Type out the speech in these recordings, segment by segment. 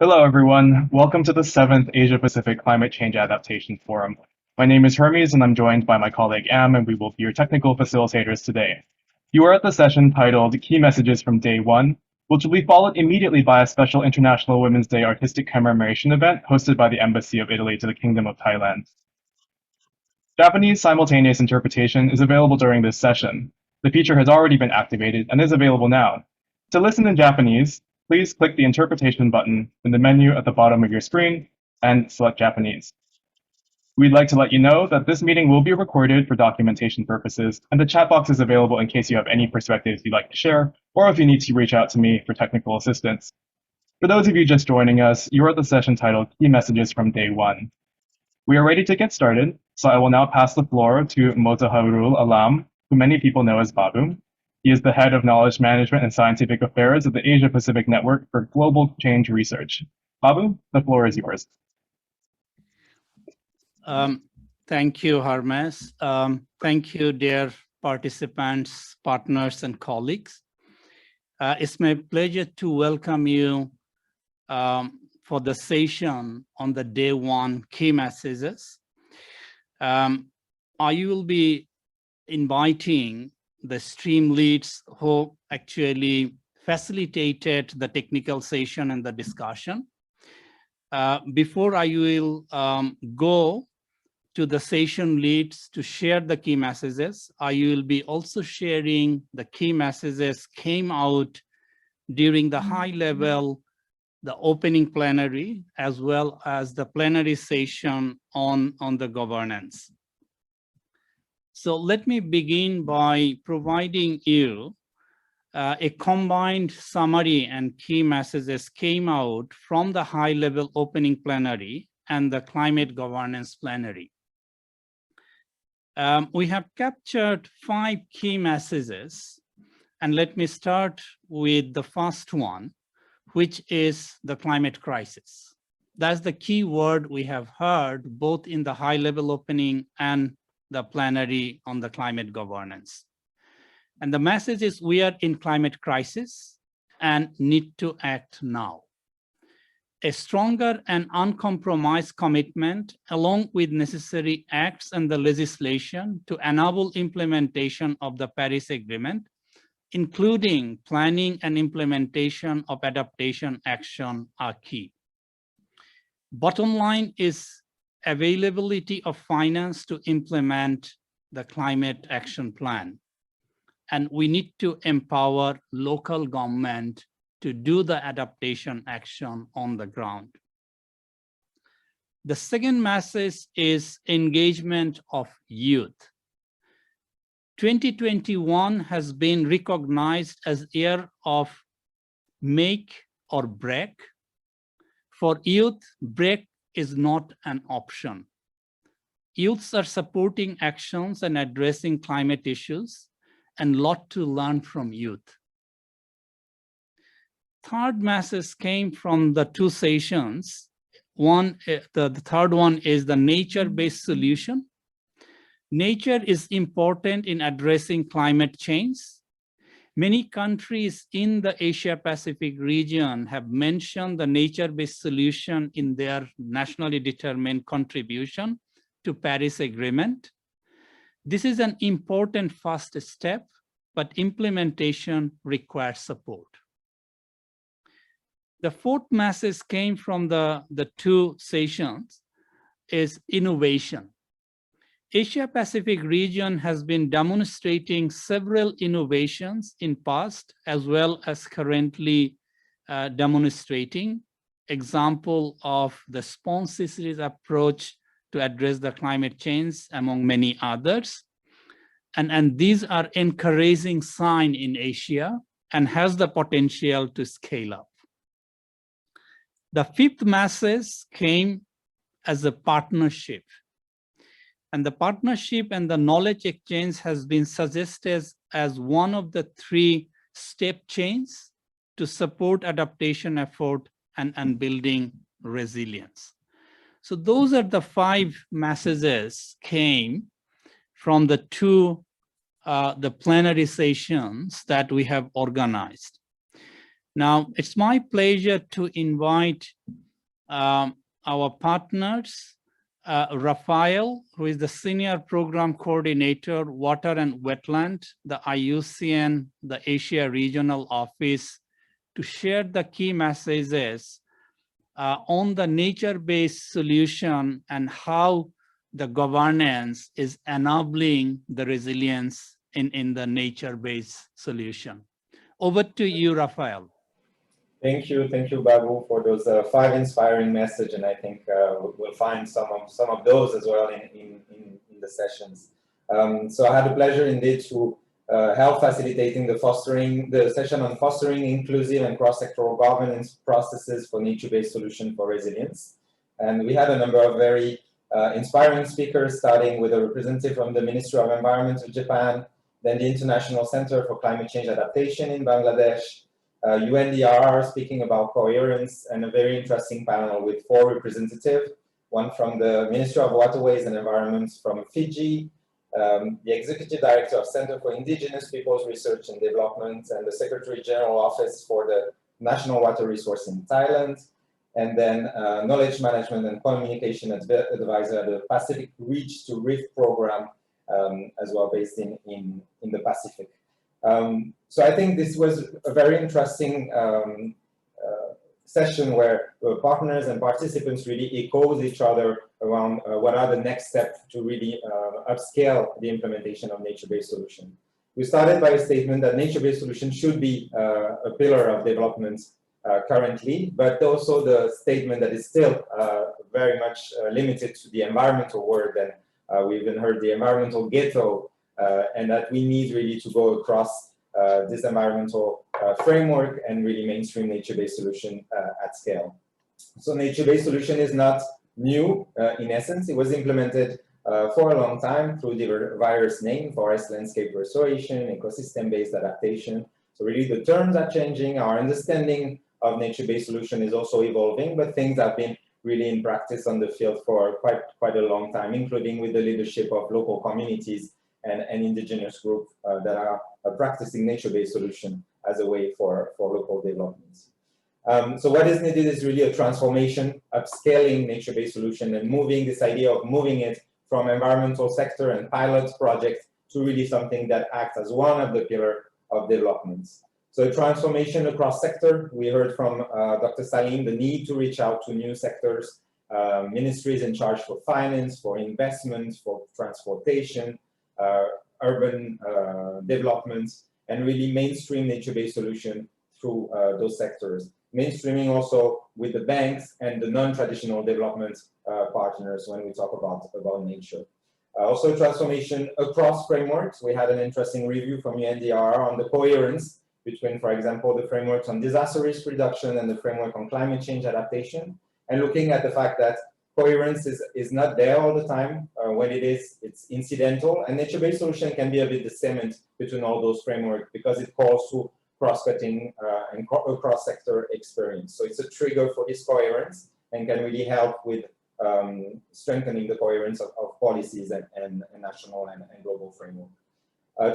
Hello, everyone. Welcome to the 7th Asia-Pacific Climate Change Adaptation Forum. My name is Hermes, and I'm joined by my colleague Am, and we will be your technical facilitators today. You are at the session titled Key Messages from Day 1, which will be followed immediately by a special International Women's Day artistic commemoration event hosted by the Embassy of Italy to the Kingdom of Thailand. Japanese simultaneous interpretation is available during this session. The feature has already been activated and is available now. To listen in Japanese, please click the interpretation button in the menu at the bottom of your screen and select Japanese. We'd like to let you know that this meeting will be recorded for documentation purposes, and the chat box is available in case you have any perspectives you'd like to share, or if you need to reach out to me for technical assistance. For those of you just joining us, you are at the session titled Key Messages from Day 1. We are ready to get started, so I will now pass the floor to Mozaharul Alam, who many people know as Babu. He is the head of knowledge management and scientific affairs of the Asia-Pacific Network for Global Change Research. Babu, the floor is yours. Thank you, Hermes. Thank you, dear participants, partners, and colleagues. It's my pleasure to welcome you for the session on the Day 1 key messages. I will be inviting the stream leads who actually facilitated the technical session and the discussion. Before I will go to the session leads to share the key messages, I will be also sharing the key messages came out during the high level, the opening plenary, as well as the plenary session on the governance. So let me begin by providing you a combined summary and key messages came out from the high level opening plenary and the climate governance plenary. We have captured 5 key messages, and let me start with the first one, which is the climate crisis. That's the key word we have heard both in the high level opening and the plenary on the climate governance. And the message is we are in climate crisis and need to act now. A stronger and uncompromised commitment along with necessary acts and the legislation to enable implementation of the Paris Agreement, including planning and implementation of adaptation action are key. Bottom line is availability of finance to implement the climate action plan. And we need to empower local government to do the adaptation action on the ground. The second message is engagement of youth. 2021 has been recognized as year of make or break. For youth, break is not an option. Youths are supporting actions and addressing climate issues, and a lot to learn from youth. Third message came from the 2 sessions. The third one is the nature-based solution. Nature is important in addressing climate change. Many countries in the Asia-Pacific region have mentioned the nature-based solution in their nationally determined contribution to Paris Agreement. This is an important first step, but implementation requires support. The fourth message came from the 2 sessions is innovation. Asia-Pacific region has been demonstrating several innovations in past as well as currently demonstrating. Example of the SPONSI series approach to address the climate change among many others. And these are encouraging sign in Asia and has the potential to scale up. The 5th message came as a partnership. And the partnership and the knowledge exchange has been suggested as one of the 3 step chains to support adaptation effort and building resilience. So those are the 5 messages came from the 2 the plenary sessions that we have organized. Now, it's my pleasure to invite our partners, Raphael, who is the Senior Program Coordinator, Water and Wetland, the IUCN, the Asia Regional Office, to share the key messages on the nature-based solution and how the governance is enabling the resilience in the nature-based solution. Over to you, Raphael. Thank you, Babu, for those 5 inspiring messages, and I think we'll find some of those as well in the sessions. So I had the pleasure indeed to help facilitating the session on fostering inclusive and cross-sectoral governance processes for nature-based solution for resilience. And we had a number of very inspiring speakers, starting with a representative from the Ministry of Environment of Japan, then the International Center for Climate Change Adaptation in Bangladesh, UNDRR speaking about coherence, and a very interesting panel with 4 representatives, one from the Ministry of Waterways and Environment from Fiji, the Executive Director of Center for Indigenous Peoples Research and Development, and the Secretary General Office for the National Water Resource in Thailand, and then Knowledge Management and Communication Advisor at the Pacific Reach to Reef Program, as well based in the Pacific. So I think this was a very interesting session where partners and participants really echoed each other around what are the next steps to really upscale the implementation of nature-based solution. We started by a statement that nature-based solution should be a pillar of development currently, but also the statement that is still very much limited to the environmental world, and we even heard the environmental ghetto, and that we need really to go across this environmental framework and really mainstream nature-based solution at scale. So nature-based solution is not new in essence. It was implemented for a long time through the various names: forest landscape restoration, ecosystem-based adaptation. So really the terms are changing. Our understanding of nature-based solution is also evolving, but things have been really in practice on the field for quite a long time, including with the leadership of local communities and indigenous groups that are practicing nature-based solution as a way for local development. So what is needed is really a transformation, upscaling nature-based solution, and moving this idea of moving it from environmental sector and pilot project to really something that acts as one of the pillars of development. So transformation across sector. We heard from Dr. Salim the need to reach out to new sectors, ministries in charge for finance, for investment, for transportation, urban development, and really mainstream nature-based solution through those sectors. Mainstreaming also with the banks and the non-traditional development partners when we talk about nature. Also transformation across frameworks. We had an interesting review from UNDRR on the coherence between, for example, the frameworks on disaster risk reduction and the framework on climate change adaptation, and looking at the fact that coherence is not there all the time. When it is, it's incidental, and nature-based solution can be a bit the cement between all those frameworks because it calls to cross-cutting and cross-sector experience. So it's a trigger for this coherence and can really help with strengthening the coherence of policies and national and global framework.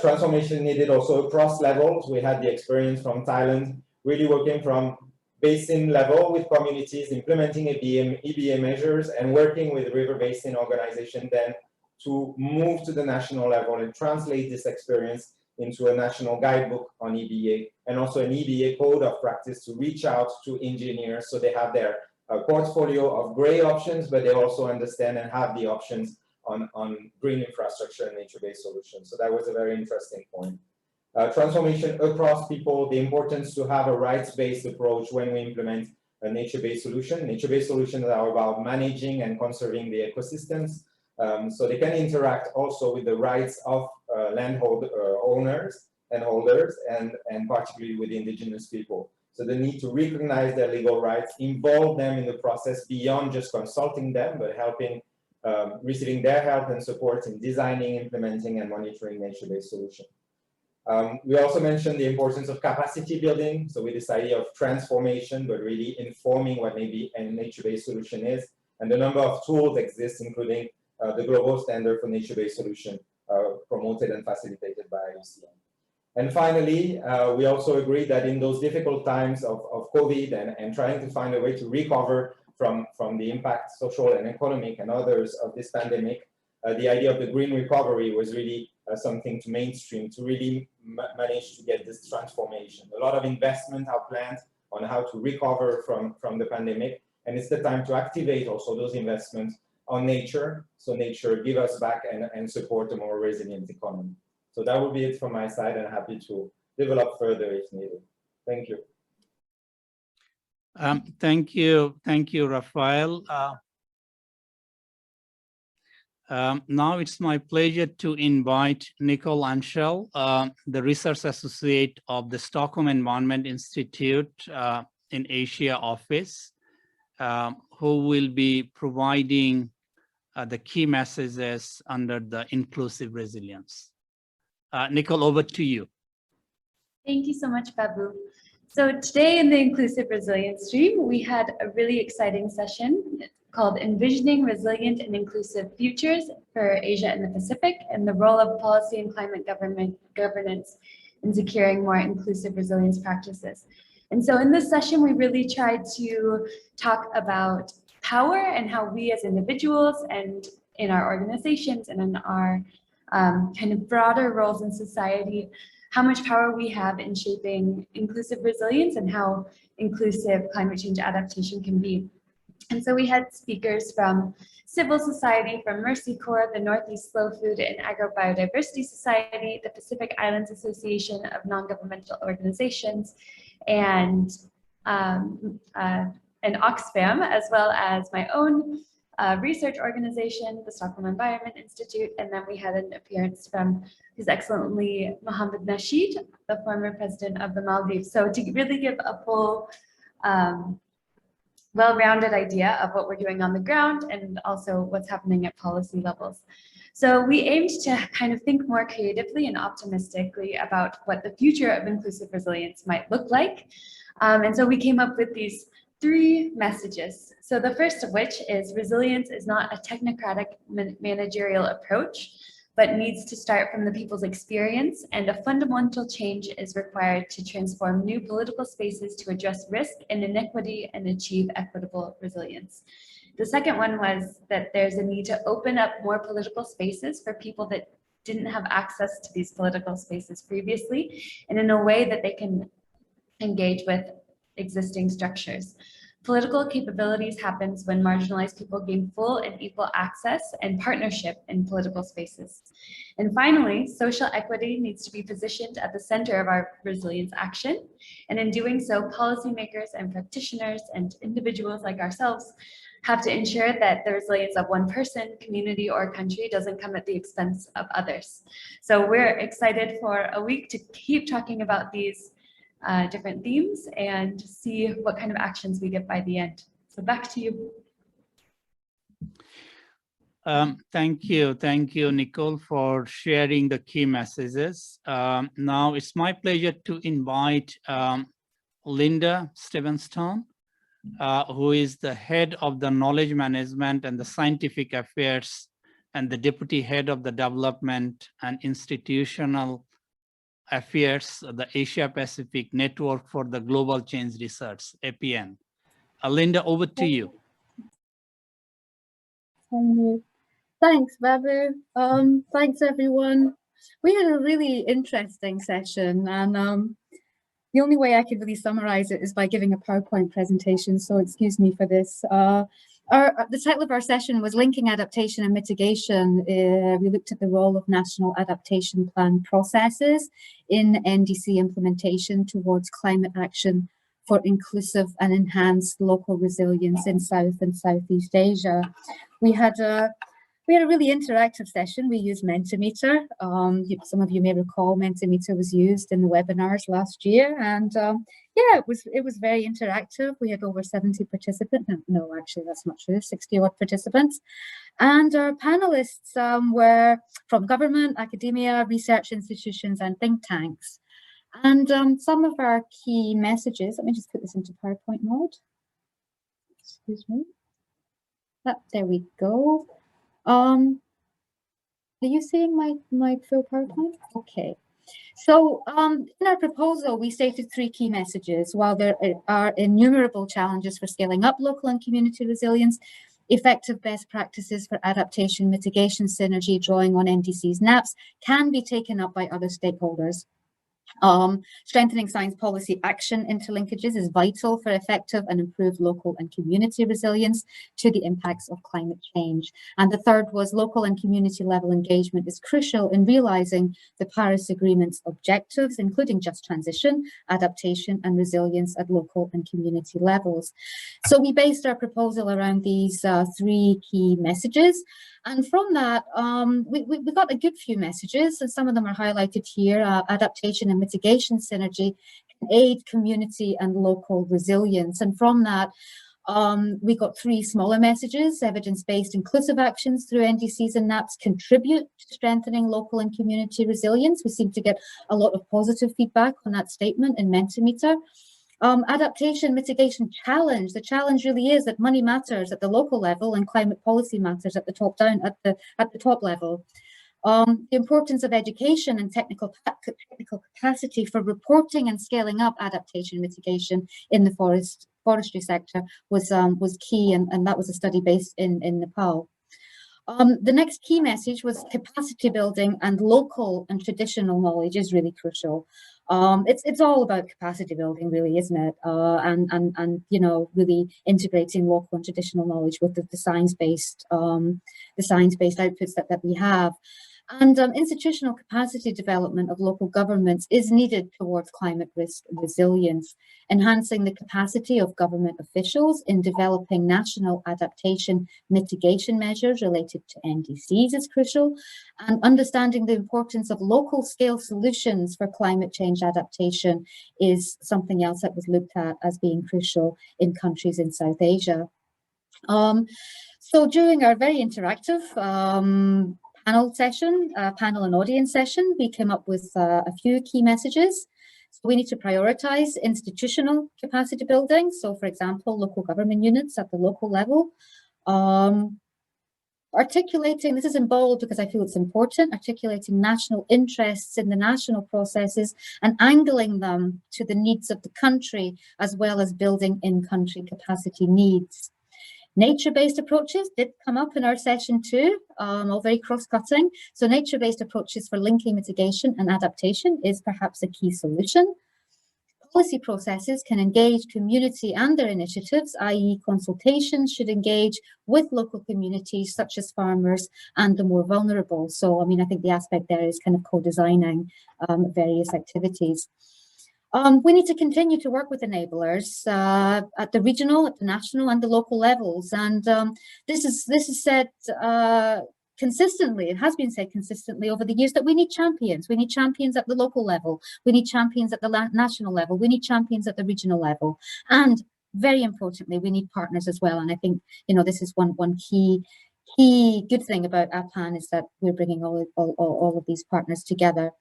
Transformation needed also across levels. We had the experience from Thailand, really working from basin level with communities, implementing EBA measures, and working with river basin organization then to move to the national level and translate this experience into a national guidebook on EBA, and also an EBA code of practice to reach out to engineers so they have their portfolio of gray options, but they also understand and have the options on green infrastructure and nature-based solutions. So that was a very interesting point. Transformation across people, the importance to have a rights-based approach when we implement a nature-based solution. Nature-based solutions are about managing and conserving the ecosystems. So they can interact also with the rights of landhold owners and holders, and particularly with indigenous people. So the need to recognize their legal rights, involve them in the process beyond just consulting them, but helping, receiving their help and support in designing, implementing, and monitoring nature-based solutions. We also mentioned the importance of capacity building. So with this idea of transformation, but really informing what maybe a nature-based solution is. And the number of tools exist, including the global standard for nature-based solution promoted and facilitated by IUCN. And finally, we also agree that in those difficult times of COVID and trying to find a way to recover from the impact, social and economic and others of this pandemic, the idea of the green recovery was really something to mainstream to really manage to get this transformation. A lot of investment are planned on how to recover from the pandemic, and it's the time to activate also those investments on nature, so nature give us back and support a more resilient economy. So that will be it from my side, and happy to develop further if needed. Thank you. Thank you, Raphael. Now it's my pleasure to invite Nicole Anschell, the Research Associate of the Stockholm Environment Institute in Asia office, who will be providing the key messages under the inclusive resilience. Nicole, over to you. Thank you so much, Babu. So today in the Inclusive Resilience stream, we had a really exciting session called Envisioning Resilient and Inclusive Futures for Asia and the Pacific, and the role of policy and climate governance in securing more inclusive resilience practices. And so in this session, we really tried to talk about power and how we as individuals and in our organizations and in our kind of broader roles in society, how much power we have in shaping inclusive resilience and how inclusive climate change adaptation can be. And so we had speakers from civil society, from Mercy Corps, the Northeast Slow Food and Agrobiodiversity Society, the Pacific Islands Association of Non-Governmental Organizations, and Oxfam, as well as my own research organization, the Stockholm Environment Institute, and then we had an appearance from His Excellency Mohammed Nasheed, the former president of the Maldives. So to really give a full, well-rounded idea of what we're doing on the ground and also what's happening at policy levels. So we aimed to kind of think more creatively and optimistically about what the future of inclusive resilience might look like. And so we came up with these 3 messages. So the first of which is resilience is not a technocratic managerial approach, but needs to start from the people's experience, and a fundamental change is required to transform new political spaces to address risk and inequity and achieve equitable resilience. The second one was that there's a need to open up more political spaces for people that didn't have access to these political spaces previously, and in a way that they can engage with existing structures. Political capabilities happens when marginalized people gain full and equal access and partnership in political spaces. And finally, social equity needs to be positioned at the center of our resilience action. And in doing so, policymakers and practitioners and individuals like ourselves have to ensure that the resilience of one person, community, or country doesn't come at the expense of others. So we're excited for a week to keep talking about these different themes and see what kind of actions we get by the end. So back to you. Thank you, Nicole, for sharing the key messages. Now it's my pleasure to invite Linda Stevenson, who is the head of the knowledge management and the scientific affairs and the deputy head of the development and institutional affairs, the Asia Pacific Network for the Global Change Research, APAN. Linda, over to you. Thanks, Babu. Thanks, everyone. We had a really interesting session, and the only way I could really summarize it is by giving a PowerPoint presentation, so excuse me for this. The title of our session was Linking Adaptation and Mitigation. We looked at the role of national adaptation plan processes in NDC implementation towards climate action for inclusive and enhanced local resilience in South and Southeast Asia. We had a really interactive session. We used Mentimeter. Some of you may recall Mentimeter was used in the webinars last year, and yeah, it was very interactive. We had over 70 participants. No, actually, that's not true. 60-odd participants, and our panelists were from government, academia, research institutions, and think tanks. And some of our key messages. Let me just put this into PowerPoint mode. Excuse me. There we go. Are you seeing my full PowerPoint? Okay. So in our proposal, we stated 3 key messages. While there are innumerable challenges for scaling up local and community resilience, effective best practices for adaptation, mitigation, synergy, drawing on NDC's NAPs can be taken up by other stakeholders. Strengthening science policy action interlinkages is vital for effective and improved local and community resilience to the impacts of climate change. And the third was local and community level engagement is crucial in realizing the Paris Agreement's objectives, including just transition, adaptation and resilience at local and community levels. So we based our proposal around these 3 key messages. And from that, we got a good few messages, and some of them are highlighted here. Adaptation and mitigation synergy can aid community and local resilience. And from that, we got 3 smaller messages. Evidence-based inclusive actions through NDCs and NAPs contribute to strengthening local and community resilience. We seem to get a lot of positive feedback on that statement in Mentimeter. Adaptation mitigation challenge. The challenge really is that money matters at the local level and climate policy matters at the top down, at the top level. The importance of education and technical capacity for reporting and scaling up adaptation mitigation in the forestry sector was key, and that was a study based in Nepal. The next key message was capacity building, and local and traditional knowledge is really crucial. It's all about capacity building, really, isn't it? And you know, really integrating local and traditional knowledge with the science-based outputs that we have. And institutional capacity development of local governments is needed towards climate risk resilience. Enhancing the capacity of government officials in developing national adaptation mitigation measures related to NDCs is crucial. And understanding the importance of local scale solutions for climate change adaptation is something else that was looked at as being crucial in countries in South Asia. So during our very interactive panel and audience session, we came up with a few key messages. So we need to prioritize institutional capacity building. So for example, local government units at the local level. Articulating, this is in bold because I feel it's important, articulating national interests in the national processes and angling them to the needs of the country, as well as building in-country capacity needs. Nature-based approaches did come up in our session too, all very cross-cutting. So nature-based approaches for linking mitigation and adaptation is perhaps a key solution. Policy processes can engage community and their initiatives, i.e. consultations should engage with local communities such as farmers and the more vulnerable. So, I mean, I think the aspect there is kind of co-designing various activities. We need to continue to work with enablers at the regional, at the national and the local levels. And this is said consistently, it has been said consistently over the years that we need champions. We need champions at the local level. We need champions at the national level. We need champions at the regional level. And very importantly, we need partners as well. And I think, you know, this is one key good thing about APAN is that we're bringing all of these partners together.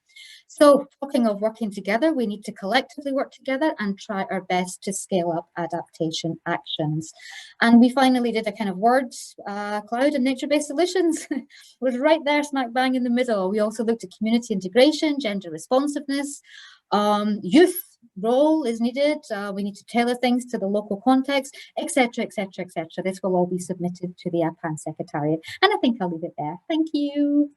So talking of working together, we need to collectively work together and try our best to scale up adaptation actions. And we finally did a kind of words cloud and nature-based solutions. It was right there, smack bang in the middle. We also looked at community integration, gender responsiveness, youth role is needed. We need to tailor things to the local context, etc., etc., etc. This will all be submitted to the APAN Secretariat. And I think I'll leave it there. Thank you.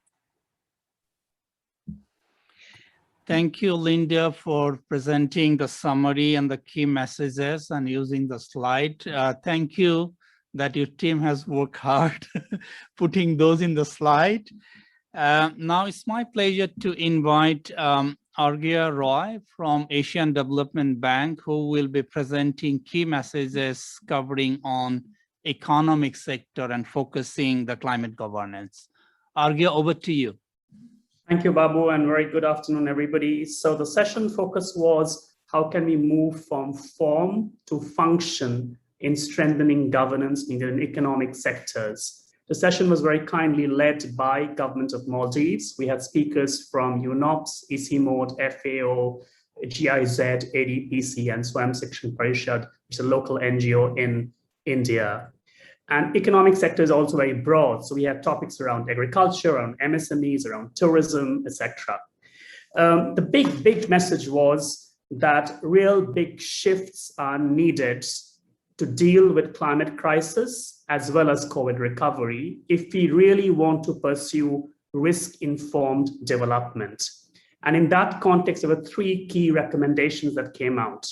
Thank you, Linda, for presenting the summary and the key messages and using the slide. Thank you that your team has worked hard putting those in the slide. Now it's my pleasure to invite Arghya Roy from Asian Development Bank, who will be presenting key messages covering on economic sector and focusing the climate governance. Arghya, over to you. Thank you, Babu, and very good afternoon, everybody. So the session focus was how can we move from form to function in strengthening governance in the economic sectors. The session was very kindly led by Government of Maldives. We had speakers from UNOPS, ICIMOD, FAO, GIZ, ADPC, and Swam Section Parishad, which is a local NGO in India. And economic sector is also very broad. So we have topics around agriculture, around MSMEs, around tourism, etc. The big message was that real big shifts are needed to deal with climate crisis as well as COVID recovery if we really want to pursue risk-informed development. And in that context, there were three key recommendations that came out.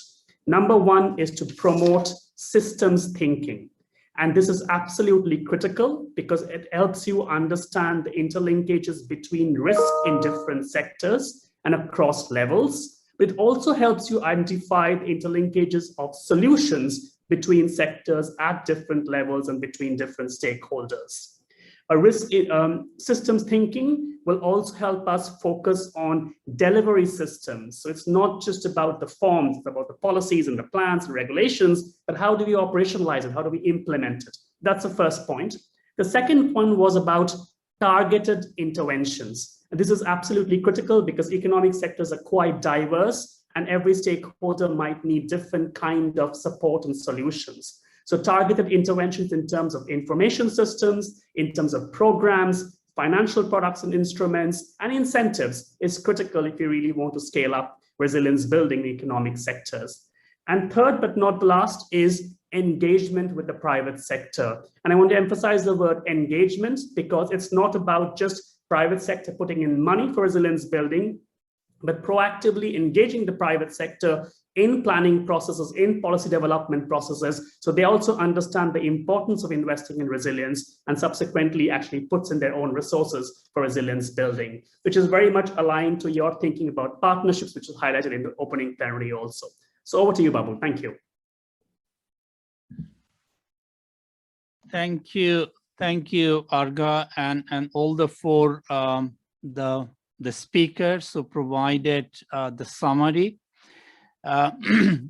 Number one is to promote systems thinking. And this is absolutely critical because it helps you understand the interlinkages between risk in different sectors and across levels. But it also helps you identify the interlinkages of solutions between sectors at different levels and between different stakeholders. A risk systems thinking will also help us focus on delivery systems. So it's not just about the forms, it's about the policies and the plans and regulations, but how do we operationalize it? How do we implement it? That's the first point. The second one was about targeted interventions. And this is absolutely critical because economic sectors are quite diverse and every stakeholder might need different kind of support and solutions. So targeted interventions in terms of information systems, in terms of programs, financial products and instruments, and incentives is critical if you really want to scale up resilience building economic sectors. And third, but not last, is engagement with the private sector. And I want to emphasize the word engagement because it's not about just private sector putting in money for resilience building, but proactively engaging the private sector in planning processes, in policy development processes, so they also understand the importance of investing in resilience and subsequently actually puts in their own resources for resilience building, which is very much aligned to your thinking about partnerships, which is highlighted in the opening plenary also. So over to you, Babu. Thank you. Thank you, Arghya, and all the four the speakers who provided the summary.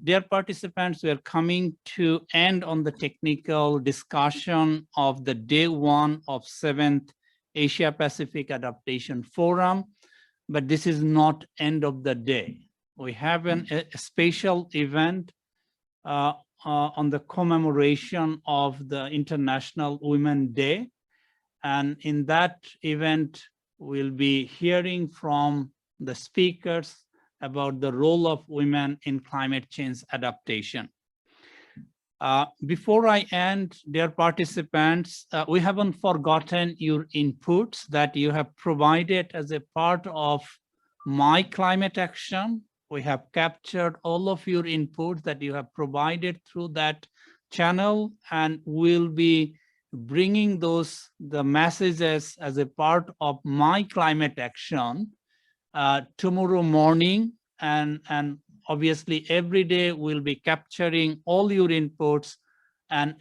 Dear participants, we are coming to end on the technical discussion of the day one of 7th Asia Pacific Adaptation Forum, but this is not end of the day. We have a special event on the commemoration of the International Women's Day. And in that event, we'll be hearing from the speakers about the role of women in climate change adaptation. Before I end, dear participants, we haven't forgotten your inputs that you have provided as a part of My Climate Action. We have captured all of your inputs that you have provided through that channel, and we'll be bringing the messages as a part of My Climate Action tomorrow morning, and obviously every day we'll be capturing all your inputs and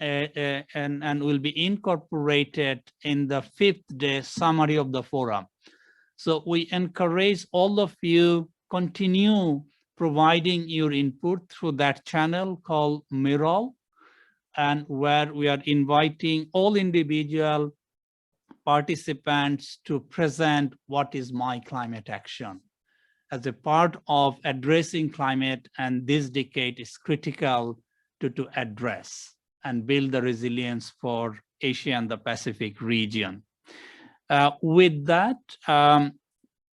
will be incorporated in the 5th day summary of the forum. So we encourage all of you continue providing your input through that channel called Miral, and where we are inviting all individual participants to present what is My Climate Action as a part of addressing climate, and this decade is critical to address and build the resilience for Asia and the Pacific region. With that,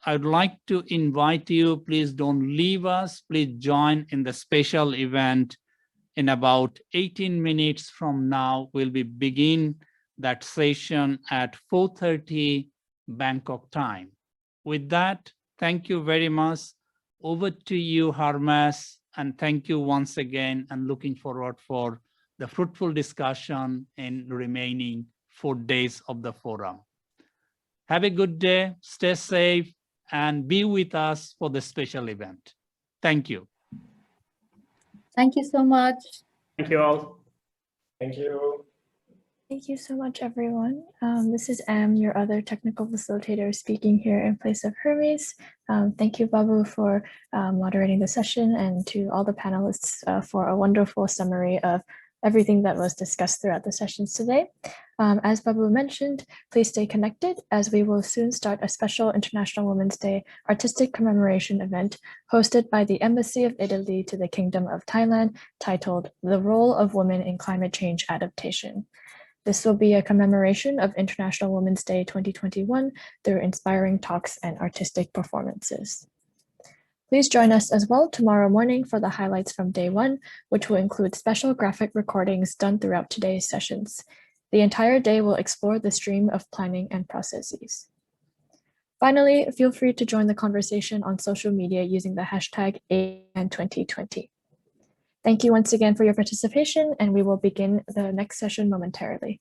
I'd like to invite you, please don't leave us, please join in the special event. In about 18 minutes from now, we'll be begin that session at 4:30 Bangkok time. With that, thank you very much. Over to you, Hermes, and thank you once again, and looking forward for the fruitful discussion in the remaining 4 days of the forum. Have a good day, stay safe, and be with us for the special event. Thank you. Thank you so much. Thank you all. Thank you. Thank you so much, everyone. This is Am, your other technical facilitator, speaking here in place of Hermes. Thank you, Babu, for moderating the session, and to all the panelists for a wonderful summary of everything that was discussed throughout the sessions today. As Babu mentioned, please stay connected as we will soon start a special International Women's Day artistic commemoration event hosted by the Embassy of Italy to the Kingdom of Thailand, titled The Role of Women in Climate Change Adaptation. This will be a commemoration of International Women's Day 2021 through inspiring talks and artistic performances. Please join us as well tomorrow morning for the highlights from day 1, which will include special graphic recordings done throughout today's sessions. The entire day will explore the stream of planning and processes. Finally, feel free to join the conversation on social media using the hashtag APAN2020. Thank you once again for your participation, and we will begin the next session momentarily.